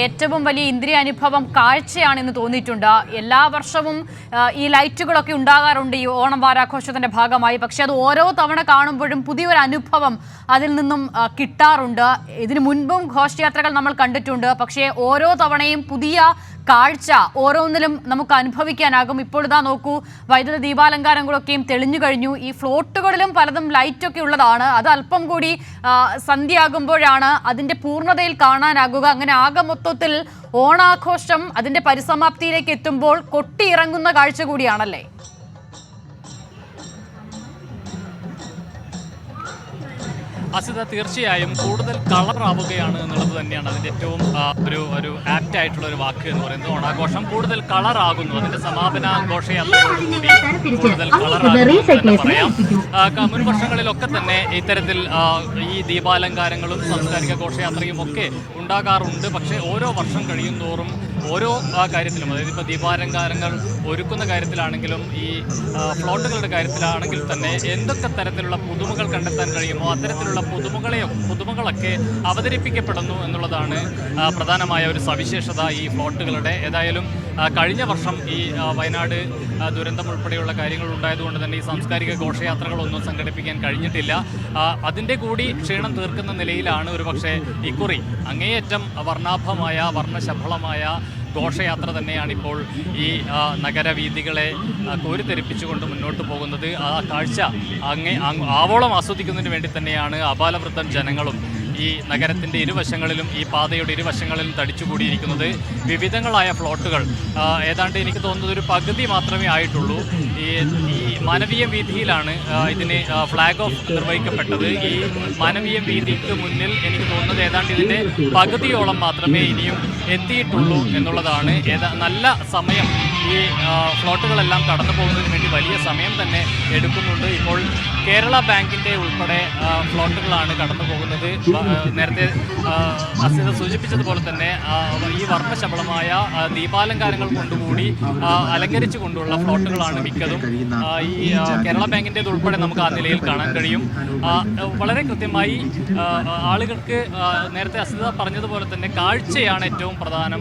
ഏറ്റവും വലിയ ഇന്ദ്രിയ അനുഭവം കാഴ്ചയാണെന്ന് തോന്നിയിട്ടുണ്ട്. എല്ലാ വർഷവും ഈ ലൈറ്റുകളൊക്കെ ഉണ്ടാകാറുണ്ട് ഈ ഓണം വാരാഘോഷത്തിന്റെ ഭാഗമായി. പക്ഷെ അത് ഓരോ തവണ കാണുമ്പോഴും പുതിയൊരു അനുഭവം അതിൽ നിന്നും കിട്ടാറുണ്ട്. ഇതിനു മുൻപും ഘോഷയാത്രകൾ നമ്മൾ കണ്ടിട്ടുണ്ട്. പക്ഷേ ഓരോ തവണയും പുതിയ കാഴ്ച ഓരോന്നിലും നമുക്ക് അനുഭവിക്കാനാകും. ഇപ്പോൾ ഇതാ നോക്കൂ, വൈദ്യുത ദീപാലങ്കാരങ്ങളൊക്കെയും തെളിഞ്ഞു കഴിഞ്ഞു. ഈ ഫ്ലോട്ടുകളിലും പലതും ലൈറ്റൊക്കെ ഉള്ളതാണ്. അത് അല്പം കൂടി സന്ധ്യയാകുമ്പോഴാണ് അതിൻ്റെ പൂർണ്ണതയിൽ കാണാനാകുക. അങ്ങനെ ആകെ മൊത്തത്തിൽ ഓണാഘോഷം അതിൻ്റെ പരിസമാപ്തിയിലേക്ക് എത്തുമ്പോൾ കൊട്ടിയിറങ്ങുന്ന കാഴ്ച കൂടിയാണല്ലേ? അസിത, തീർച്ചയായും കൂടുതൽ കളറാവുകയാണ് എന്നുള്ളത് തന്നെയാണ് അതിൻ്റെ ഏറ്റവും ഒരു ആപ്റ്റ് ആയിട്ടുള്ള ഒരു വാക്ക് എന്ന് പറയുന്നത്. ഓണാഘോഷം കൂടുതൽ കളറാകുന്നു. അതിന്റെ സമാപന ഘോഷയാത്രയോടുകൂടി കൂടുതൽ കളറാകുന്നു പറയാം. മുൻ വർഷങ്ങളിലൊക്കെ തന്നെ ഇത്തരത്തിൽ ഈ ദീപാലങ്കാരങ്ങളും സാംസ്കാരിക ഘോഷയാത്രയും ഒക്കെ ഉണ്ടാകാറുണ്ട്. പക്ഷേ ഓരോ വർഷം കഴിയുന്തോറും ഓരോ കാര്യത്തിലും, അതായത് ഇപ്പോൾ ദീപാലങ്കാരങ്ങൾ ഒരുക്കുന്ന കാര്യത്തിലാണെങ്കിലും ഈ ഫ്ലോട്ടുകളുടെ കാര്യത്തിലാണെങ്കിൽ തന്നെ എന്തൊക്കെ തരത്തിലുള്ള പുതുമകൾ കണ്ടെത്താൻ കഴിയുമോ അത്തരത്തിലുള്ള പുതുമകളൊക്കെ അവതരിപ്പിക്കപ്പെടുന്നു എന്നുള്ളതാണ് പ്രധാനമായ ഒരു സവിശേഷത ഈ ഫ്ലോട്ടുകളുടെ. ഏതായാലും കഴിഞ്ഞ വർഷം ഈ വയനാട് ദുരന്തം ഉൾപ്പെടെയുള്ള കാര്യങ്ങൾ ഉണ്ടായതുകൊണ്ട് തന്നെ ഈ സാംസ്കാരിക ഘോഷയാത്രകളൊന്നും സംഘടിപ്പിക്കാൻ കഴിഞ്ഞിട്ടില്ല. അതിൻ്റെ കൂടി ക്ഷീണം തീർക്കുന്ന നിലയിലാണ് ഒരുപക്ഷെ ഇക്കുറി അങ്ങേയറ്റം വർണ്ണശബളമായ ഘോഷയാത്ര തന്നെയാണിപ്പോൾ ഈ നഗരവീഥികളെ കോരിത്തെരിപ്പിച്ചുകൊണ്ട് മുന്നോട്ട് പോകുന്നത്. ആ കാഴ്ച ആവോളം ആസ്വദിക്കുന്നതിന് വേണ്ടി തന്നെയാണ് ആബാലവൃദ്ധം ജനങ്ങളും ഈ നഗരത്തിൻ്റെ ഇരുവശങ്ങളിലും ഈ പാതയുടെ ഇരുവശങ്ങളിലും തടിച്ചുകൂടിയിരിക്കുന്നത്. വിവിധങ്ങളായ ഫ്ലോട്ടുകൾ ഏതാണ്ട് എനിക്ക് തോന്നുന്നത് ഒരു പകുതി മാത്രമേ ആയിട്ടുള്ളൂ. ഈ മാനവീയ വീഥിയിലാണ് ഇതിന് ഫ്ലാഗ് ഓഫ് നിർവഹിക്കപ്പെട്ടത്. ഈ മാനവീയ വീഥിക്ക് മുന്നിൽ എനിക്ക് തോന്നുന്നത് ഏതാണ്ട് ഇതിൻ്റെ പകുതിയോളം മാത്രമേ ഇനിയും എത്തിയിട്ടുള്ളൂ എന്നുള്ളതാണ്. നല്ല സമയം ഈ ഫ്ലോട്ടുകളെല്ലാം കടന്നു പോകുന്നതിന് വേണ്ടി വലിയ സമയം തന്നെ എടുക്കുന്നുണ്ട്. ഇപ്പോൾ കേരള ബാങ്കിൻ്റെ ഉൾപ്പെടെ ഫ്ലോട്ടുകളാണ് കടന്നു പോകുന്നത്. നേരത്തെ അസിത സൂചിപ്പിച്ചതുപോലെ തന്നെ ഈ വർണ്ണശബളമായ ദീപാലങ്കാരങ്ങൾ കൊണ്ടുകൂടി അലങ്കരിച്ചു കൊണ്ടുള്ള ഫ്ലോട്ടുകളാണ് മിക്കതും. ഈ കേരള ബാങ്കിൻ്റേത് ഉൾപ്പെടെ നമുക്ക് ആ നിലയിൽ കാണാൻ കഴിയും. വളരെ കൃത്യമായി ആളുകൾക്ക് നേരത്തെ അസിത പറഞ്ഞതുപോലെ തന്നെ കാഴ്ചയാണ് ഏറ്റവും പ്രധാനം.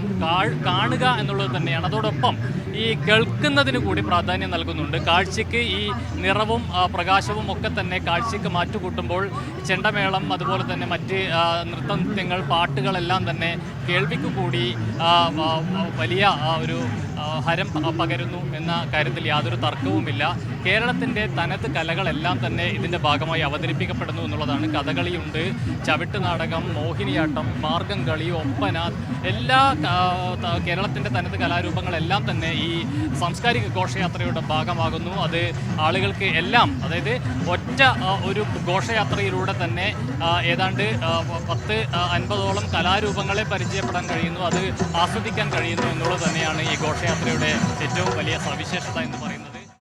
കാണുക എന്നുള്ളത് തന്നെയാണ്. അതോടൊപ്പം ഈ കേൾക്കുന്നതിന് കൂടി പ്രാധാന്യം നൽകുന്നുണ്ട്. കാഴ്ചയ്ക്ക് ഈ നിറവും പ്രകാശവും ഒക്കെ തന്നെ കാഴ്ചയ്ക്ക് മാറ്റുകൂട്ടുമ്പോൾ ചെണ്ടമേളം അതുപോലെ തന്നെ മറ്റ് നൃത്തങ്ങൾ പാട്ടുകളെല്ലാം തന്നെ കേൾവിക്ക് കൂടി വലിയ ഒരു ഹരം പകരുന്നു എന്ന കാര്യത്തിൽ യാതൊരു തർക്കവുമില്ല. കേരളത്തിൻ്റെ തനത് കലകളെല്ലാം തന്നെ ഇതിൻ്റെ ഭാഗമായി അവതരിപ്പിക്കപ്പെടുന്നു എന്നുള്ളതാണ്. കഥകളിയുണ്ട്, ചവിട്ട് നാടകം, മോഹിനിയാട്ടം, മാർഗംകളി, ഒപ്പന, എല്ലാ കേരളത്തിൻ്റെ തനത് കലാരൂപങ്ങളെല്ലാം തന്നെ ഈ സാംസ്കാരിക ഘോഷയാത്രയുടെ ഭാഗമാകുന്നു. അത് ആളുകൾക്ക് എല്ലാം, അതായത് ഒറ്റ ഒരു ഘോഷയാത്രയിലൂടെ തന്നെ ഏതാണ്ട് 10-50ഓളം കലാരൂപങ്ങളെ പരിചയപ്പെടാൻ കഴിയുന്നു, അത് ആസ്വദിക്കാൻ കഴിയുന്നു എന്നുള്ളത് തന്നെയാണ് ഈ ഘോഷയാത്രയുടെ ഏറ്റവും വലിയ സവിശേഷത എന്ന് പറയുന്നത്.